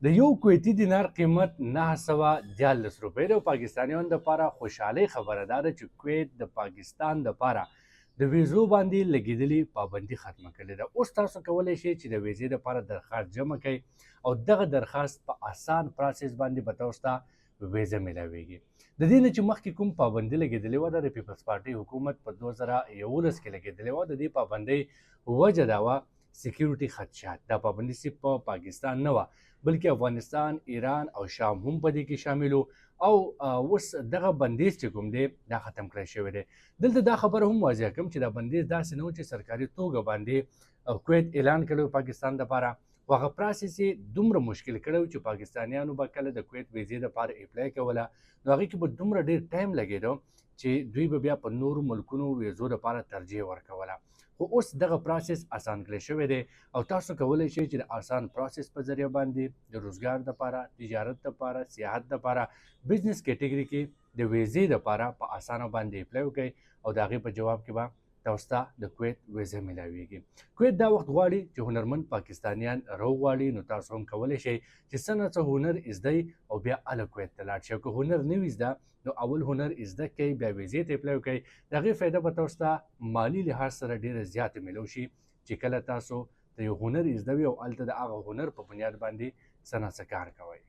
د یو کویتي دینار قیمت 914 روپۍ د پاکستانیانو دپاره خوشحالۍ خبره دا ده چې کویت د پاکستان دپاره د ویزو باندې لګېدلې پابندي ختمه کړې ده. اوس تاسو کولی شئ چې د ویزې دپاره درخواست جمع کوئ او دغه درخواست په اسان پروسس باندې به تاسو ته ویزه میلاویږي. د دې نه چې مخکې کوم پابندي لګېدلې وه د پیپلز پارټي حکومت په 2011 کې لګېدلې وه. د دې پابندۍ وجه دا وه سکیورټي خدشات. دا پابندي صرف په پاکستان نه وه بلکې افغانستان، ایران او شام هم په دې کې شامل وو او اوس دغه بندیز چې کوم دی دا ختم کړی شوی دی. دلته دا خبره هم واضح کوم چې دا بندیز داسې نه و چې سرکاري توګه باندې کویت اعلان کړی پاکستان دپاره، خو هغه پروسس یې دومره مشکل کړی و چې پاکستانیانو به کله د کویت ویزې دپاره اپلای کوله نو هغې کې به دومره ډېر ټایم لګېده چې دوی به بیا په نورو ملکونو ویزو دپاره ترجیح ورکوله. خو اوس دغه پروسس اسان کړی شوی دی او تاسو کولی شئ چې د آسان پروسس په ذریعه باندې د روزګار دپاره، تجارت دپاره، سیاحت دپاره، بزنس کیټګري کې د ویزې دپاره په اسانه باندې اپلای وکړئ او د هغې په جواب کې به تاسو ته د کویت ویزه میلاویږي. کویت دا وخت غواړي چې هنرمند پاکستانیان راوغواړي نو تاسو هم کولی شئ چې څه نه څه هنر زده او بیا هله کویت ته لاړ شئ. که هنر نه وي زده نو اول هنر زده کړئ بیا ویزې ته اپلای وکړئ. د هغې فایده به تاسو ته مالي لحاظ سره ډېره زیاته میلو شي چې کله تاسو د یو هنر زده وي او هلته د هغه هنر په بنیاد باندې څه نه څه کار کوئ.